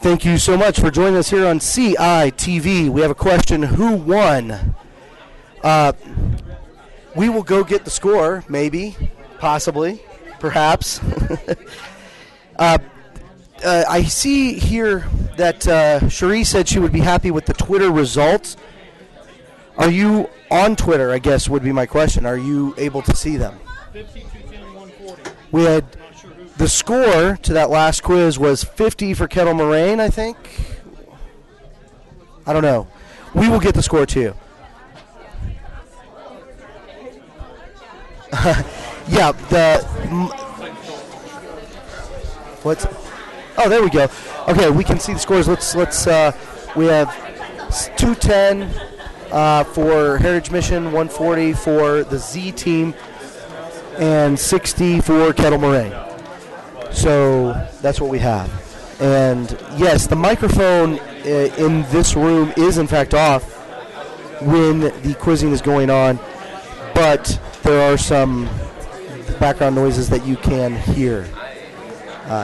Thank you so much for joining us here on CI TV. We have a question, who won? We will go get the score, maybe, possibly, perhaps. I see here that Cherie said she would be happy with the Twitter results. Are you on Twitter, I guess, would be my question. Are you able to see them? 50-210-140. We had the score to that last quiz was 50 for Kettle Moraine, I think. I don't know. We will get the score to you. Yeah, what's? Oh, there we go. Okay, we can see the scores. Let's. We have 210 for Heritage Mission, 140 for the Z team, and 60 for Kettle Moraine. So that's what we have. And yes, the microphone in this room is in fact off when the quizzing is going on, but there are some background noises that you can hear.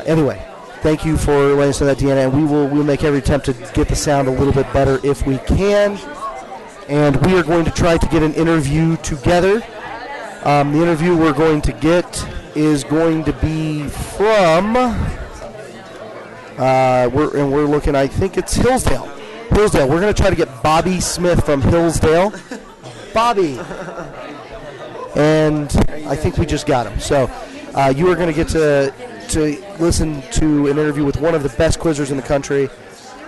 Anyway, thank you for letting us know that, Deanna, and we'll make every attempt to get the sound a little bit better if we can. And we are going to try to get an interview together. The interview we're going to get is going to be from, we're looking, I think it's Hillsdale. We're going to try to get Bobby Smith from Hillsdale. Bobby. And I think we just got him. So you are going to get to listen to an interview with one of the best quizzers in the country,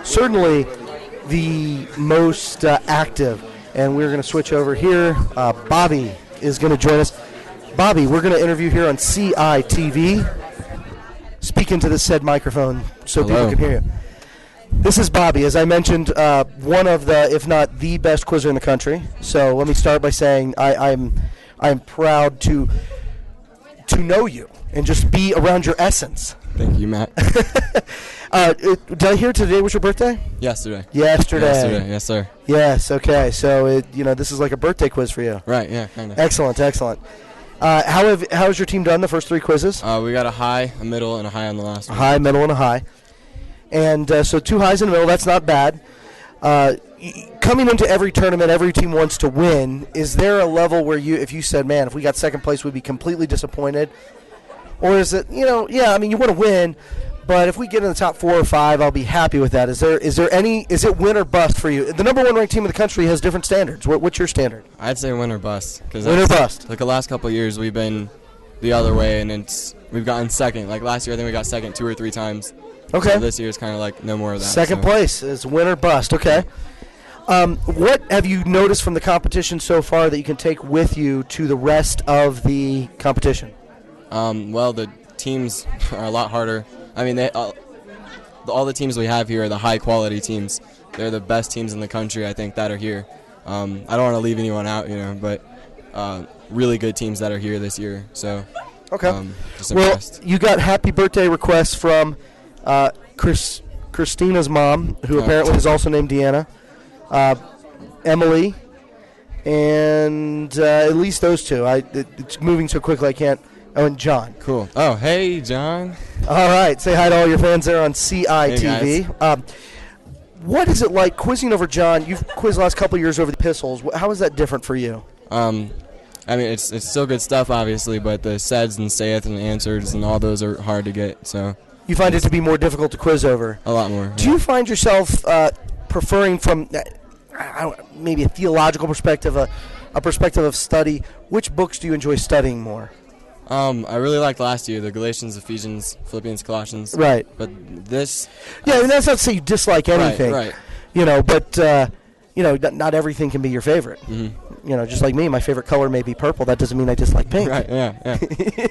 certainly the most active. And we're going to switch over here. Bobby is going to join us. Bobby, we're going to interview here on CI-TV. Speak into the said microphone so Hello. People can hear you. This is Bobby. As I mentioned, one of the, if not the best quizzer in the country. So let me start by saying I'm proud to know you and just be around your essence. Thank you, Matt. Did I hear today was your birthday? Yesterday. Yesterday, yes, sir. Yes, okay. So, this is like a birthday quiz for you. Right, yeah, kind of. Excellent. How has your team done the first three quizzes? We got a high, a middle, and a high on the last one. A high, middle, and a high. And so 2 highs in the middle, that's not bad. Coming into every tournament, every team wants to win. Is there a level where if you said, man, if we got second place, we'd be completely disappointed? Or is it, you want to win, but if we get in the top 4 or 5, I'll be happy with that. Is it win or bust for you? The number 1 ranked team in the country has different standards. What's your standard? I'd say win or bust. Win or bust. Like the last couple of years, we've been the other way, and we've gotten second. Like last year, I think we got second 2 or 3 times. Okay. So this year is kind of like no more of that. Second place is win or bust. Okay. What have you noticed from the competition so far that you can take with you to the rest of the competition? Well, the teams are a lot harder. I mean, all the teams we have here are the high-quality teams. They're the best teams in the country, I think, that are here. I don't want to leave anyone out, but really good teams that are here this year. So, okay. Just impressed. Well, you got happy birthday requests from Christina's mom, who apparently is also named Deanna, Emily, and at least those 2. It's moving so quickly I can't. Oh, and John. Cool. Oh, hey, John. All right. Say hi to all your fans there on CI-TV. Hey, what is it like quizzing over John? You've quizzed the last couple of years over the epistles. How is that different for you? I mean, it's still good stuff, obviously, but the says and saith and answers and all those are hard to get. So you find it to be more difficult to quiz over? A lot more. Do you find yourself preferring from maybe a theological perspective, a perspective of study? Which books do you enjoy studying more? I really liked last year, the Galatians, Ephesians, Philippians, Colossians. Right. But this... Yeah, and that's not to say you dislike anything. Right. But, not everything can be your favorite. Mm-hmm. Just like me, my favorite color may be purple. That doesn't mean I dislike pink. Right, yeah.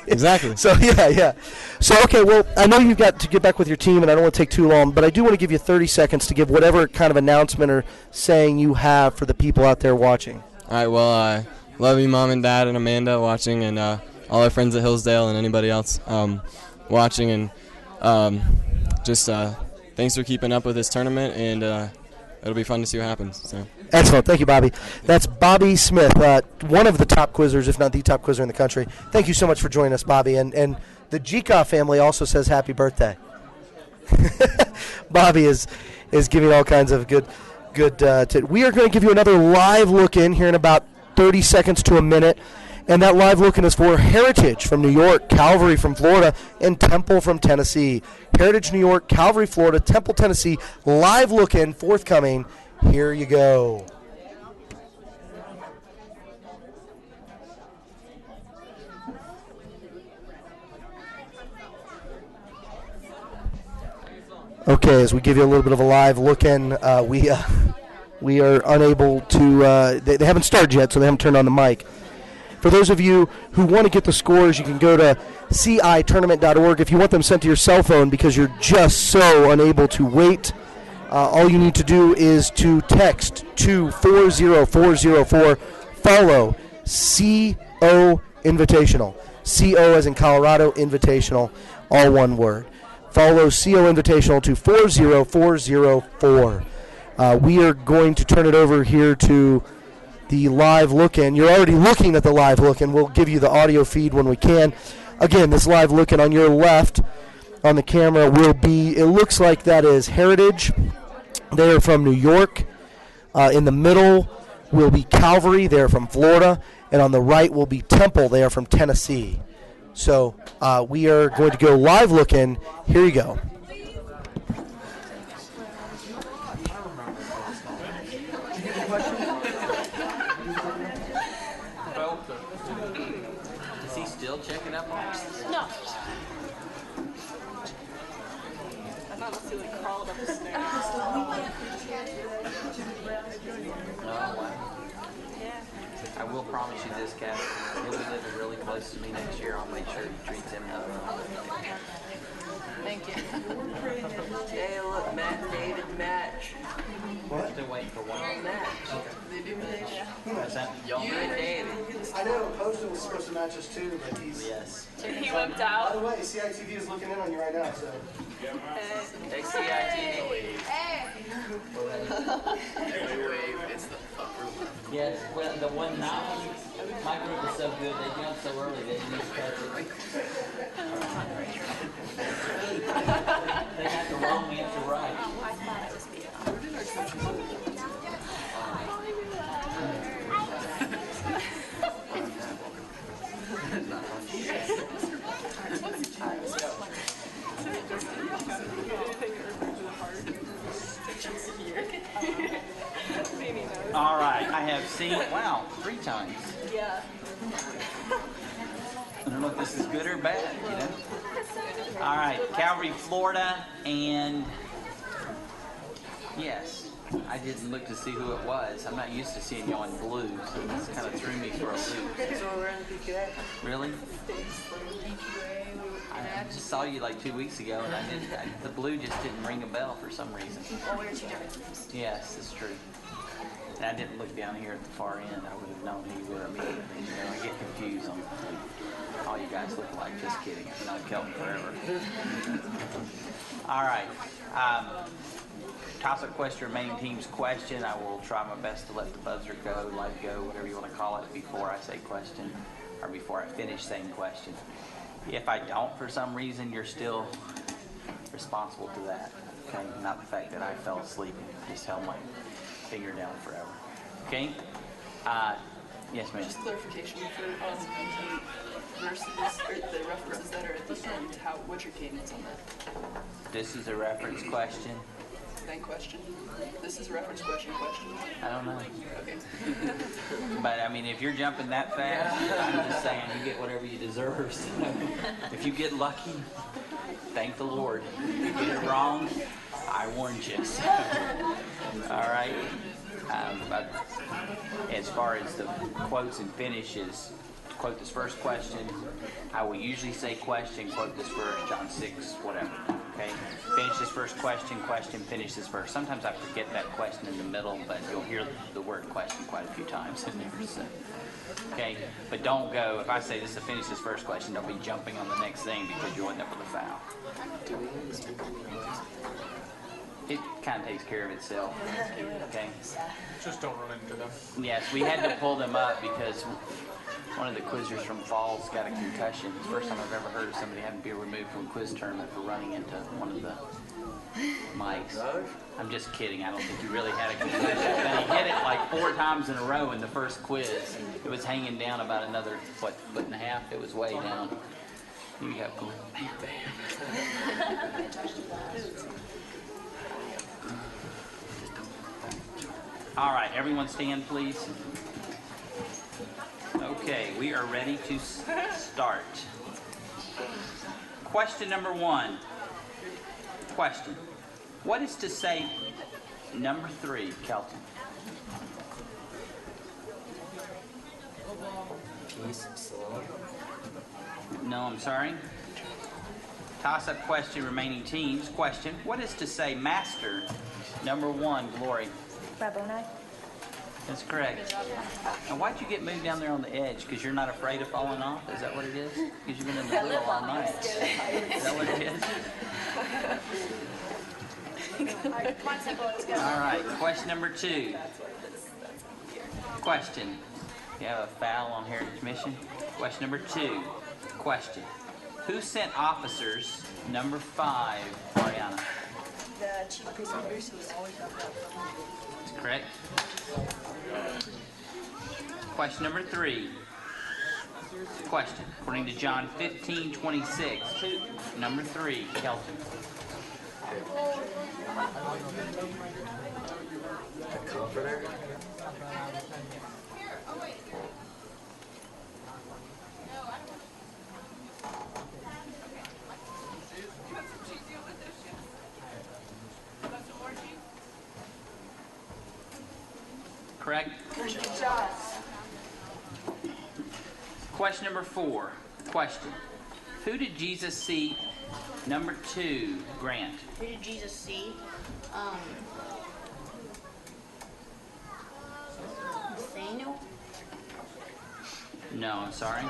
Exactly. So, yeah. So, okay, well, I know you've got to get back with your team, and I don't want to take too long, but I do want to give you 30 seconds to give whatever kind of announcement or saying you have for the people out there watching. All right, well, love you, Mom and Dad and Amanda watching, and all our friends at Hillsdale and anybody else watching, and just thanks for keeping up with this tournament, and it'll be fun to see what happens. So. Excellent. Thank you, Bobby. That's Bobby Smith, one of the top quizzers, if not the top quizzer in the country. Thank you so much for joining us, Bobby. And the Jika family also says happy birthday. Bobby is giving all kinds of good. We are going to give you another live look in here in about 30 seconds to a minute. And that live look-in is for Heritage from New York, Calvary from Florida, and Temple from Tennessee. Heritage, New York, Calvary, Florida, Temple, Tennessee. Live look-in forthcoming. Here you go. Okay, as we give you a little bit of a live look-in, we are unable to. They haven't started yet, so they haven't turned on the mic. For those of you who want to get the scores, you can go to CI2012.org. If you want them sent to your cell phone because you're just so unable to wait, all you need to do is to text to 40404, follow CO Invitational. CO as in Colorado, Invitational, all one word. Follow CO Invitational to 40404. We are going to turn it over here to the live look-in. You're already looking at the live look-in. We'll give you the audio feed when we can. Again, this live look-in on your left on the camera will be, it looks like that is Heritage. They are from New York. In the middle will be Calvary. They are from Florida. And on the right will be Temple. They are from Tennessee. So we are going to go live look-in. Here you go. Checking up on us? No. I thought it was like crawled up the stairs. Oh, wow. Yeah. I will promise you this, Kat. He'll be living really close to me next year. I'll make sure he treats him up. Thank you. Hey, look, Matt, David, match. What? Still waiting for one match. They do match. What's that? You and David. I know Poston was supposed to match us too, but he's... Yes. He whipped out. By the way, CITV is looking in on you right now, so... Hey, CI2012. Hey. Wave, it's the fuck room. Yes, well, the one now, my group is so good, they jumped so early they didn't even catch it. They got the wrong answer right. All right, I have seen, wow, 3 times. Yeah. I don't know if this is good or bad, you know. All right, Calvary, Florida, and yes, I didn't look to see who it was. I'm not used to seeing you on blue, so this kind of threw me for a loop. Really? I just saw you like 2 weeks ago, and the blue just didn't ring a bell for some reason. Well, we're 2 different teams. Yes, it's true. And I didn't look down here at the far end. I would have known who you were immediately. You know, I get confused on all you guys look like. Just kidding. I've known Kelton forever. All right. Toss-up question, main team's question. I will try my best to let the buzzer go, let go, whatever you want to call it, before I say question or before I finish saying question. If I don't, for some reason, you're still responsible to that. Okay? Not the fact that I fell asleep and just held my finger down forever. Okay? Yes, ma'am. Just clarification for versus the references that are at the end. What's your cadence on that? This is a reference question. Then question. This is reference question. I don't know. Okay. But I mean, if you're jumping that fast, I'm just saying you get whatever you deserve. So if you get lucky, thank the Lord. If you get it wrong, I warned you. So, all right. But as far as the quotes and finishes, quote this first question. I will usually say question, quote this verse, John 6, whatever. Okay? Finish this first question, finish this verse. Sometimes I forget that question in the middle, but you'll hear the word question quite a few times in there. So, okay? But don't go, if I say this to finish this first question, don't be jumping on the next thing because you'll end up with a foul. It kind of takes care of itself. Okay? Just don't run into them. Yes, we had to pull them up because one of the quizzers from Falls got a concussion. It's the first time I've ever heard of somebody having to be removed from a quiz tournament for running into one of the Mike's. I'm just kidding. I don't think you really had a concussion. But he hit it like 4 times in a row in the first quiz. It was hanging down about another, what, 1.5 feet? It was way down. You have going, bam, bam. All right, everyone stand, please. Okay, we are ready to start. Question number 1. Question. What is to say number 3, Kelton? Peace, salam. No, I'm sorry. Toss-up question, remaining teams. Question. What is to say master number 1, Glory? Rabboni. That's correct. Now, why'd you get moved down there on the edge? Because you're not afraid of falling off? Is that what it is? Because you've been in the middle all night. Is that what it is? All right. Question number 2. Question. You have a foul on Heritage Mission. Question number 2. Question. Who sent officers number 5, Ariana? The chief priest of Jerusalem. That's correct. Question number 3. Question. According to John 15:26, number 3, Kelton. The Comforter. Correct? Question number 4. Question. Who did Jesus see? Number 2, Grant. Who did Jesus see? Nathaniel? No, I'm sorry.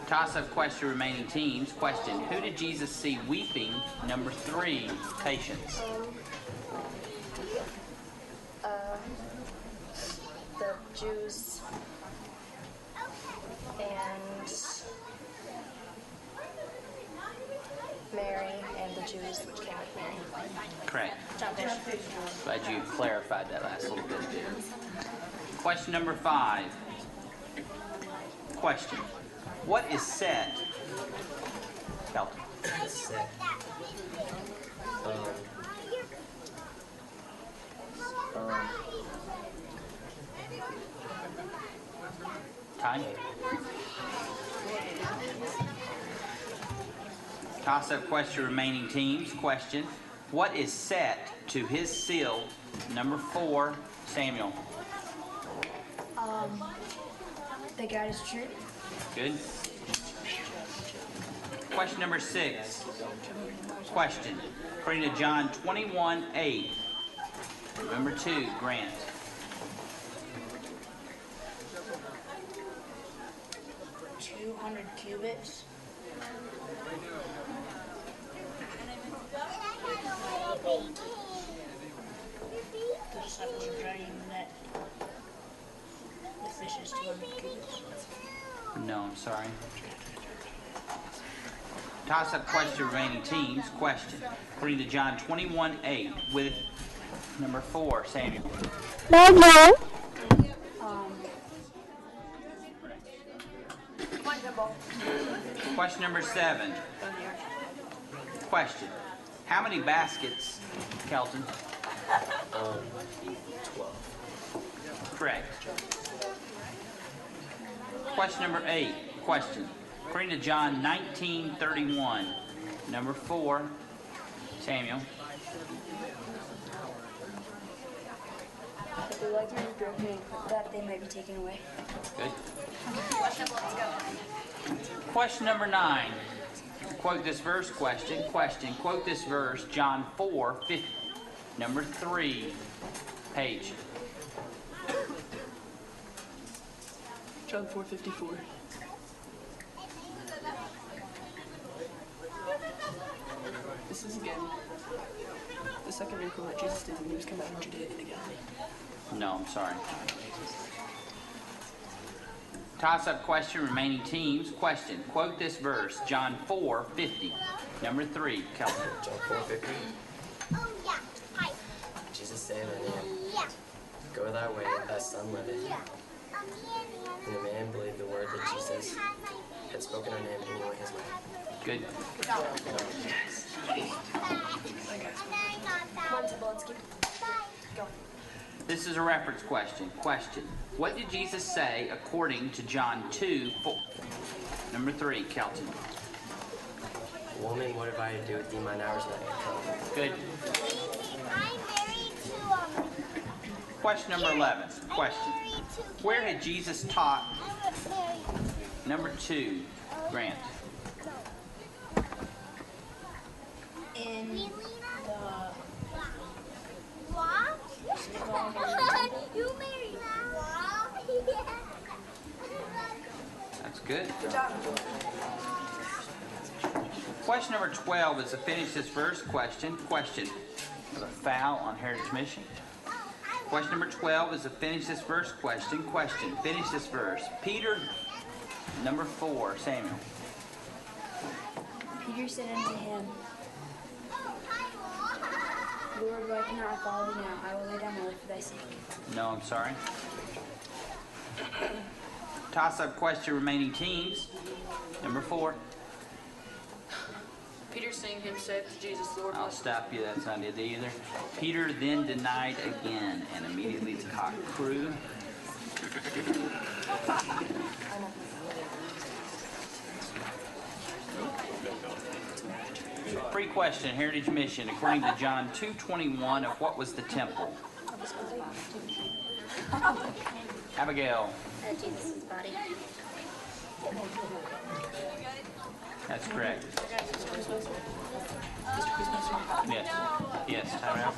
Toss-up question, remaining teams. Question. Who did Jesus see weeping? Number 3, Patience. The Jews and Mary and the Jews which came with Mary. Correct. John Fish. Glad you clarified that last little bit. Question number 5. Question. What is set? Kelton. Set. Time. Toss-up question, remaining teams. Question. What is set to his seal? Number 4, Samuel. The God is true. Good. Question number 6. Question. According to John 21:8. Number 2, Grant. Cubits. The disciples are drowning in that. The fish is 200 cubits. No, I'm sorry. Toss-up question, remaining teams. Question. According to John 21:8, with number 4, Samuel. Question number 7. Question. How many baskets, Kelton? 12. Correct. Question number 8. Question. According to John 19:31, number 4, Samuel. If the legs are broken, that they might be taken away. Good. Question number 9. Quote this verse. Question. Question. Quote this verse. John 4:50. Number 3. Page. John 4:54. This is again the second miracle that Jesus did when he was come out of Judea and again. No, I'm sorry. Toss-up question, remaining teams. Question, quote this verse, John 4:50. Number 3, Kelton. John 4:50. Oh, yeah. Hi. Jesus said unto him, Yeah. Go thy way, thy son liveth. Yeah. And the man believed the word that Jesus had spoken unto him, and he went his way. Good. This is a reference question. Question, what did Jesus say according to John 2:4? Number 3, Kelton. Woman, what have I to do with thee? Mine hour is not yet come. Good. I'm married to Question number 11. Question, where had Jesus taught? I'm married. Number 2, Grant. In the What? You married now? That's good. Question number 12 is a finish this verse question. Question, of a foul on Heritage Mission. Question number 12 is a finish this verse question. Question, finish this verse. Peter, number 4, Samuel. Peter said unto him, Lord, why cannot I follow thee now? I will lay down my life for thy sake. No, I'm sorry. Toss-up question, remaining teams. Number 4. Peter seeing him said to Jesus, Lord, I'll stop you, that's not it either. Peter then denied again, and immediately the cock crew. Free question, Heritage Mission. According to John 2:21, of what was the temple? Abigail. Jesus' body. That's correct. Yes. Yes, time out.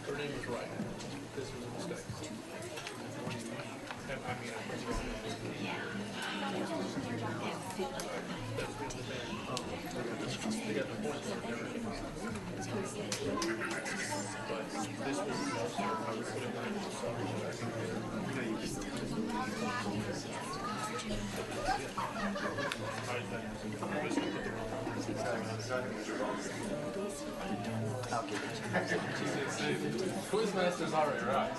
Her name was right. This was a mistake. And I mean, they got the points and everything. But this was also, I would put it in the Quizmaster's already right.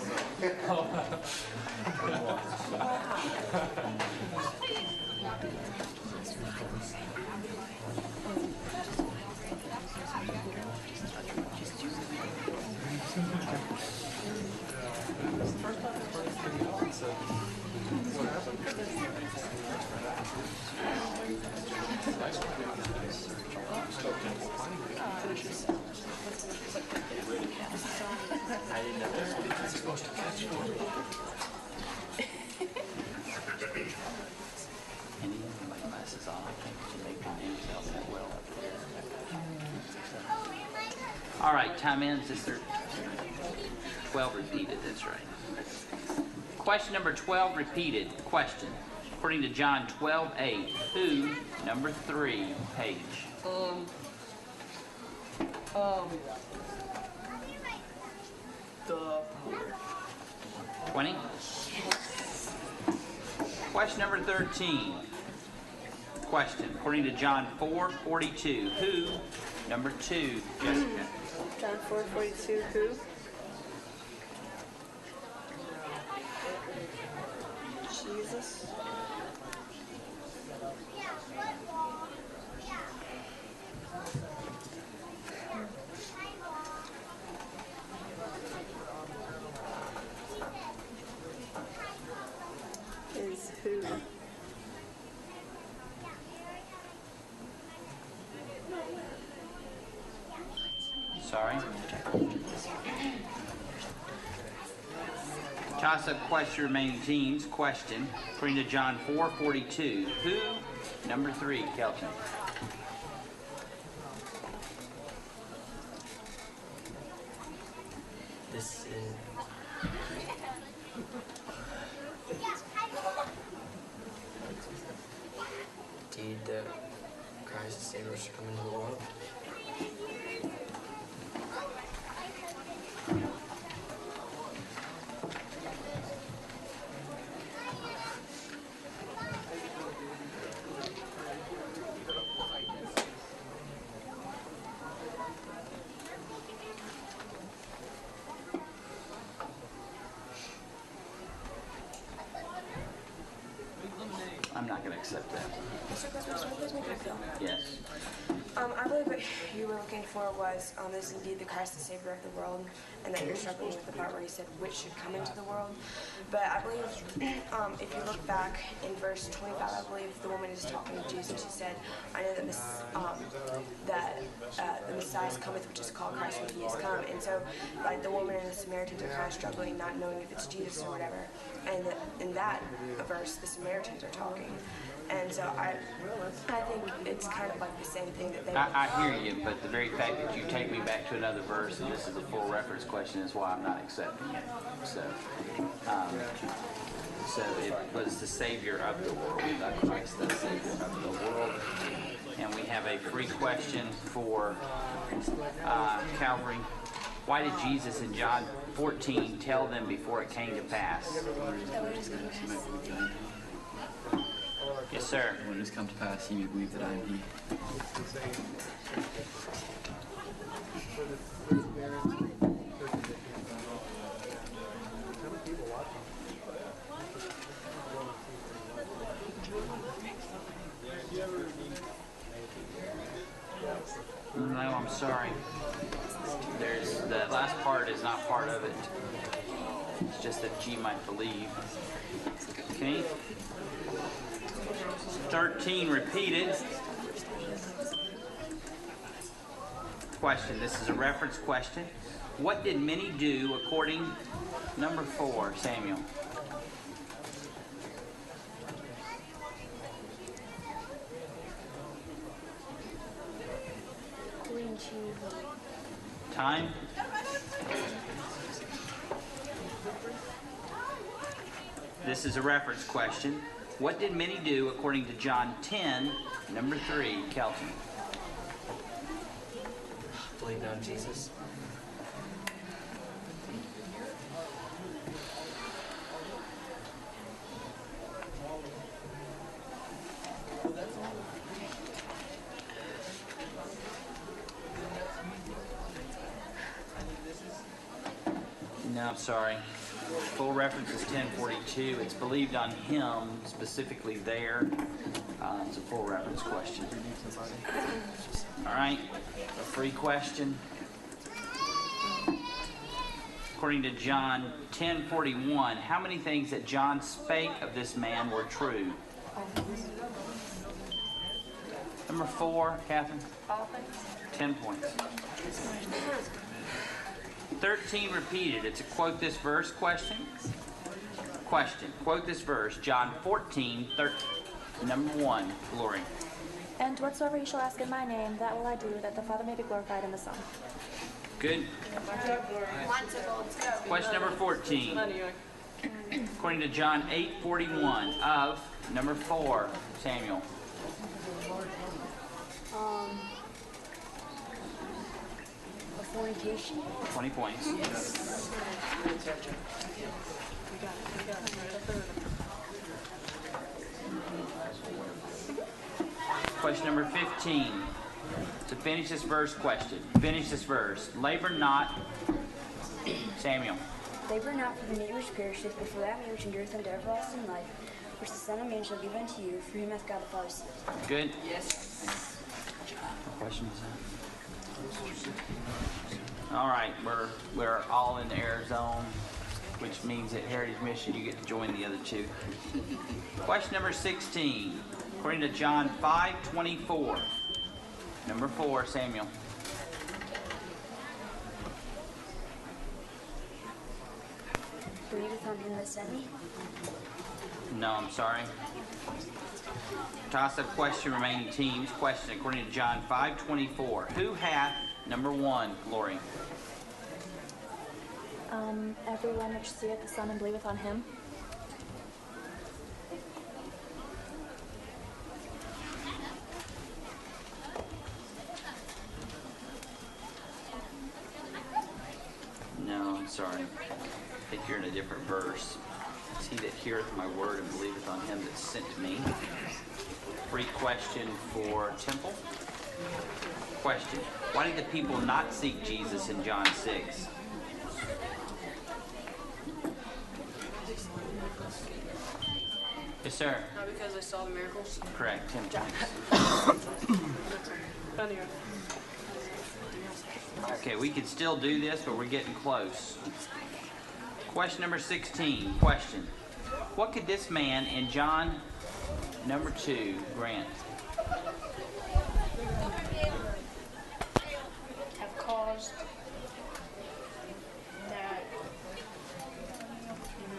I didn't know this was supposed to catch you. Anything like glasses on, I think you make your name sound that well up there. All right, time ends. This is 12 repeated, that's right. Question number 12 repeated. Question. According to John 12:8, who, number 3, Page? 20? Question number 13. Question. According to John 4:42, who, number 2, Jessica? John 4:42, who? Jesus. Is who? Sorry. Toss-up question, remaining teams. Question. According to John 4:42, who, number 3, Kelton? this indeed that Christ the Savior should come into the world? I'm not going to accept that. Yes. I believe what you were looking for was, is indeed the Christ, the Savior of the world, and that you're struggling with the part where he said which should come into the world. But I believe if you look back in verse 25, I believe the woman is talking to Jesus. She said, I know that the Messiah cometh, which is called Christ when he is come. And so, like, the woman and the Samaritans are kind of struggling, not knowing if it's Jesus or whatever. And in that verse, the Samaritans are talking. And so I think it's kind of like the same thing that they... I hear you, but the very fact that you take me back to another verse and this is a full reference question is why I'm not accepting it. So it was the Savior of the world, not Christ, the Savior of the world. And we have a free question for Calvary. Why did Jesus in John 14 tell them before it came to pass? Yes, sir. When it has come to pass, ye may believe that I am he. No, I'm sorry. The last part is not part of it. It's just that ye might believe. Okay. 13 repeated. Question. This is a reference question. What did many do according number 4, Samuel? Time? This is a reference question. What did many do according to John 10, number 3, Kelton? Believe on Jesus. No, I'm sorry. Full reference is 1042. It's believed on him, specifically there. It's a full reference question. All right, a free question. According to John 10:41, how many things that John spake of this man were true? Number 4, Catherine. 10 points. 13 repeated. It's a quote this verse question. Question. Quote this verse. John 14:13. Number 1. Glory. And whatsoever you shall ask in my name, that will I do, that the Father may be glorified in the Son. Good. Question number 14. According to John 8:41 of number 4, Samuel. Fornication. 20 points. Question number 15. To finish this verse question. Finish this verse. Labor not. Samuel. Labor not for the meat which perisheth, but for that meat which endureth unto everlasting life, which the Son of Man shall give unto you, for him hath God the Father sent. Good. Yes. What question was that? All right, we're all in the air zone, which means at Heritage Mission you get to join the other two. Question number 16. According to John 5:24. Number 4, Samuel. Believeth on him that sent me? No, I'm sorry. Toss up question, remaining teams. Question according to John 5:24. Who hath, number 1, Glory? Everyone which seeth the Son and believeth on him. No, I'm sorry. I think you're in a different verse. It's he that heareth my word and believeth on him that sent me. Free question for Temple. Question. Why did the people not seek Jesus in John 6? Yes, sir. Not because they saw the miracles. Correct. 10 points. Anyway. Okay, we can still do this, but we're getting close. Question number 16. Question. What could this man in John number 2 grant? Have caused that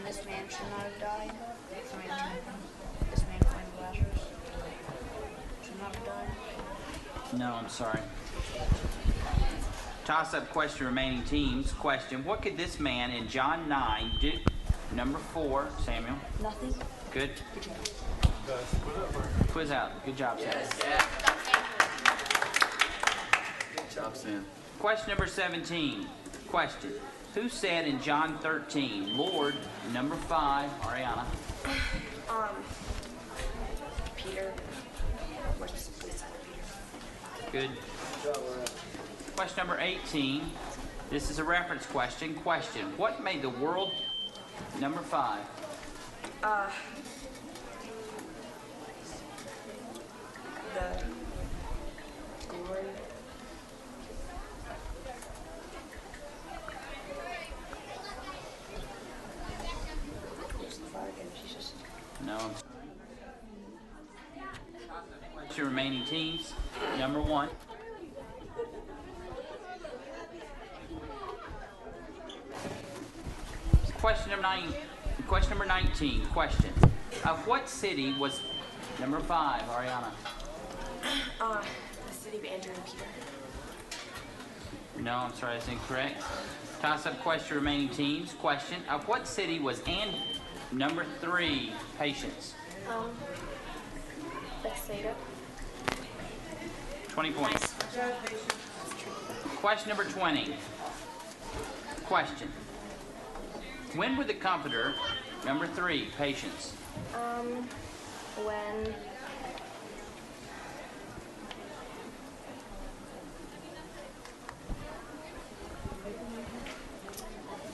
this man should not have died. This man claimed Lazarus should not have died. No, I'm sorry. Toss-up question, remaining teams. Question. What could this man in John 9 do? Number 4, Samuel. Nothing. Good. Quiz out. Good job, Sam. Good job, Sam. Question number 17. Question. Who said in John 13, Lord, number 5, Ariana? Peter. Or just please, Peter. Good. Question number 18. This is a reference question. Question. What made the world, number 5? The glory. No. Question remaining teams. Number 1. Question number 19. Question. Of what city was number 5, Ariana? The city of Andrew and Peter. No, I'm sorry, that's incorrect. Toss-up question, remaining teams. Question. Of what city was number 3, Patience? Bethsaida. 20 points. Question number 20. Question. When would the Comforter, number 3, Patience? When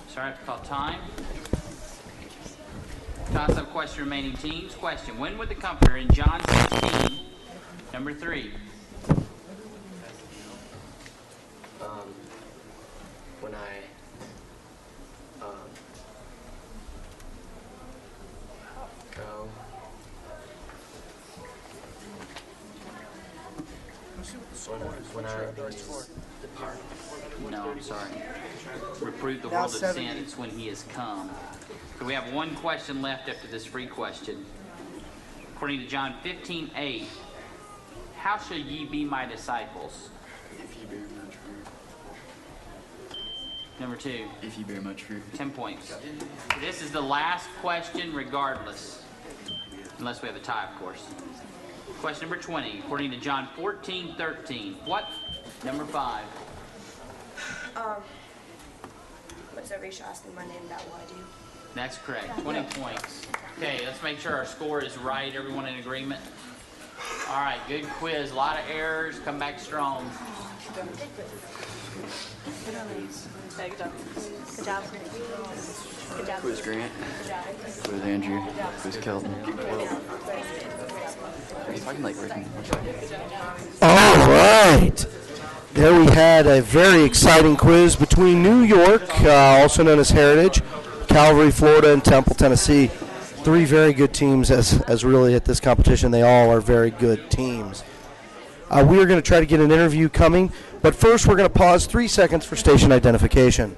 Sorry, I have to call time. Toss-up question, remaining teams. Question. When would the Comforter in John 16, number 3? When I go. When I depart. No, I'm sorry. Reprove the Now world of 70. sin. It's when he has come. So we have one question left after this free question. According to John 15:8, how shall ye be my disciples? If you bear much fruit. Number 2. If you bear much fruit. 10 points. This is the last question regardless. Unless we have a tie, of course. Question number 20. According to John 14:13, what? Number 5. Whatsoever you shall ask in my name, that will I do. That's correct. 20 points. Okay, let's make sure our score is right. Everyone in agreement? All right, good quiz. A lot of errors. Come back strong. Good job. Good job. Good job. Quiz Grant. Quiz Andrew. Quiz Kelton. Are you talking like Rick? All right. There we had a very exciting quiz between New York, also known as Heritage, Calvary, Florida, and Temple, Tennessee. 3 very good teams as really at this competition. They all are very good teams. We are going to try to get an interview coming, but first we're going to pause 3 seconds for station identification.